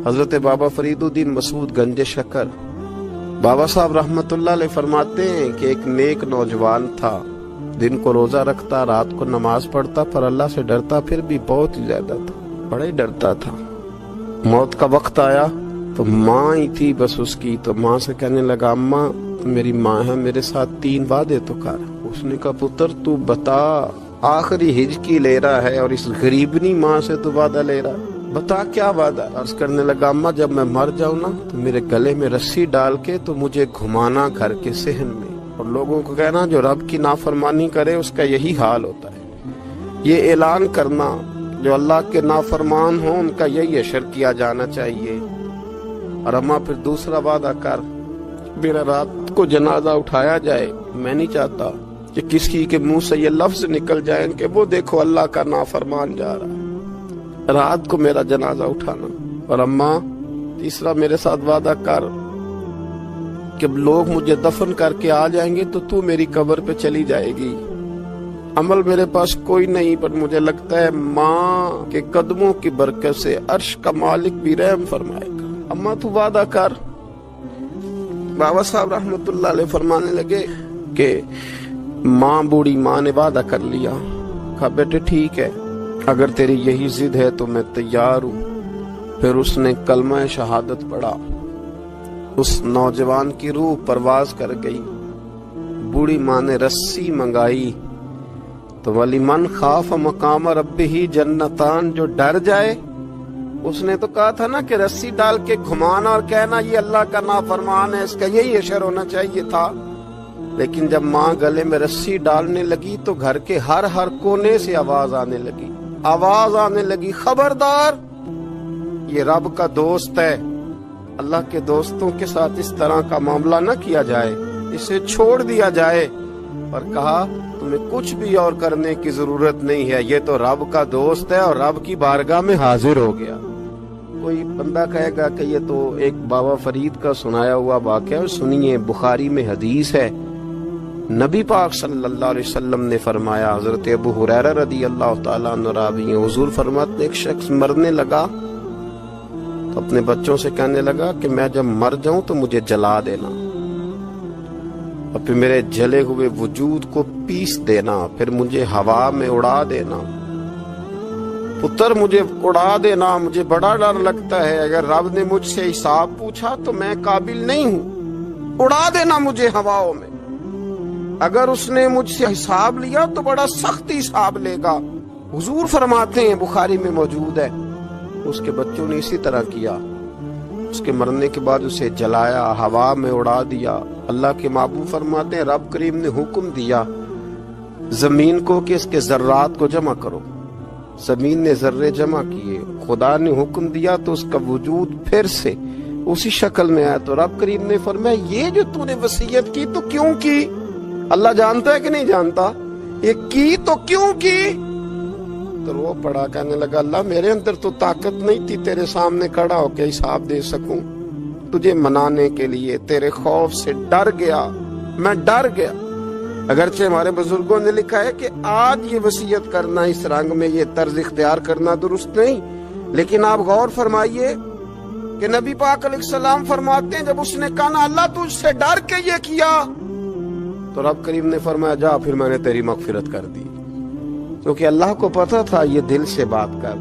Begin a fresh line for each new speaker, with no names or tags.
حضرت بابا فریدالدین مسعود گنج شکر بابا صاحب رحمتullah علیہ فرماتے ہیں کہ ایک نیک نوجوان تھا، دن کو روزہ رکھتا، رات کو نماز پڑھتا، پر اللہ سے ڈرتا پھر بھی بہت ہی زیادہ تھا، بڑا ہی ڈرتا تھا۔ موت کا وقت آیا تو ماں ہی تھی بس اس کی، تو ماں سے کہنے لگا اماں میری ماں ہے، میرے ساتھ 3 وعدے تو کر۔ اس نے کہا پتر تو بتا، آخری ہج کی لے رہا ہے اور اس غریبنی ماں سے تو وعدہ لے رہا ہے، بتا کیا وعدہ۔ عرض کرنے لگا اماں جب میں مر جاؤں نا تو میرے گلے میں رسی ڈال کے تو مجھے گھمانا گھر کے صحن میں، اور لوگوں کو کہنا جو رب کی نافرمانی کرے اس کا یہی حال ہوتا ہے۔ یہ اعلان کرنا جو اللہ کے نافرمان ہوں ان کا یہی اشر کیا جانا چاہیے۔ اور اماں پھر دوسرا وعدہ کر، میرا رات کو جنازہ اٹھایا جائے، میں نہیں چاہتا کہ کسی کے منہ سے یہ لفظ نکل جائیں کہ وہ دیکھو اللہ کا نافرمان جا رہا ہے، رات کو میرا جنازہ اٹھانا۔ اور اماں تیسرا میرے ساتھ وعدہ کر کہ لوگ مجھے دفن کر کے آ جائیں گے تو میری قبر پہ چلی جائے گی۔ عمل میرے پاس کوئی نہیں، پر مجھے لگتا ہے ماں کے قدموں کی برکت سے عرش کا مالک بھی رحم فرمائے گا، اماں تو وعدہ کر۔ بابا صاحب رحمتullah علیہ فرمانے لگے کہ ماں بوڑھی ماں نے وعدہ کر لیا۔ کہا بیٹے ٹھیک ہے، اگر تیری یہی ضد ہے تو میں تیار ہوں۔ پھر اس نے کلمہ شہادت پڑھا، اس نوجوان کی روح پرواز کر گئی۔ بوڑھی ماں نے رسی منگائی تو وَلِمَنْ خَافَ مَقَامَ رَبِّهِ جنتان، جو ڈر جائے، اس نے تو کہا تھا نا کہ رسی ڈال کے گھمانا اور کہنا یہ اللہ کا نافرمان ہے، اس کا یہی اشر ہونا چاہیے تھا۔ لیکن جب ماں گلے میں رسی ڈالنے لگی تو گھر کے ہر کونے سے آواز آنے لگی خبردار یہ رب کا دوست ہے، اللہ کے دوستوں کے ساتھ اس طرح کا معاملہ نہ کیا جائے، اسے چھوڑ دیا جائے۔ اور کہا تمہیں کچھ بھی اور کرنے کی ضرورت نہیں ہے، یہ تو رب کا دوست ہے اور رب کی بارگاہ میں حاضر ہو گیا۔ کوئی بندہ کہے گا کہ یہ تو ایک بابا فرید کا سنایا ہوا واقعہ ہے، سنیے بخاری میں حدیث ہے، نبی پاک صلی اللہ علیہ وسلم نے فرمایا، حضرت ابو ہریرہ رضی اللہ تعالیٰ عنہ راوی ہیں، حضور فرماتے ایک شخص مرنے لگا تو اپنے بچوں سے کہنے لگا کہ میں جب مر جاؤں تو مجھے جلا دینا، اور پھر میرے جلے ہوئے وجود کو پیس دینا، پھر مجھے ہوا میں اڑا دینا۔ پتر مجھے اڑا دینا، مجھے بڑا ڈر لگتا ہے، اگر رب نے مجھ سے حساب پوچھا تو میں قابل نہیں ہوں، اڑا دینا مجھے ہواؤں میں، اگر اس نے مجھ سے حساب لیا تو بڑا سخت حساب لے گا۔ حضور فرماتے ہیں بخاری میں موجود ہے، اس کے بچوں نے اسی طرح کیا، اس کے مرنے کے بعد اسے جلایا، ہوا میں اڑا دیا۔ اللہ کے محبوب فرماتے ہیں رب کریم نے حکم دیا زمین کو کہ اس کے ذرات کو جمع کرو، زمین نے ذرے جمع کیے، خدا نے حکم دیا تو اس کا وجود پھر سے اسی شکل میں آیا۔ تو رب کریم نے فرمایا یہ جو تو نے وصیت کی تو کیوں کی؟ اللہ جانتا ہے کہ نہیں جانتا؟ یہ کی تو کیوں کی؟ تو وہ پڑا کہنے لگا اللہ میرے اندر تو طاقت نہیں تھی تیرے سامنے کھڑا ہو کے حساب دے سکوں، تجھے منانے کے لیے تیرے خوف سے ڈر گیا، میں ڈر گیا۔ اگرچہ ہمارے بزرگوں نے لکھا ہے کہ آج یہ وصیت کرنا اس رنگ میں یہ طرز اختیار کرنا درست نہیں، لیکن آپ غور فرمائیے کہ نبی پاک علیہ السلام فرماتے ہیں جب اس نے کہا نا اللہ تجھ سے ڈر کے یہ کیا، تو رب کریم نے فرمایا جا پھر میں نے تیری مغفرت کر دی، کیونکہ اللہ کو پتا تھا یہ دل سے بات کر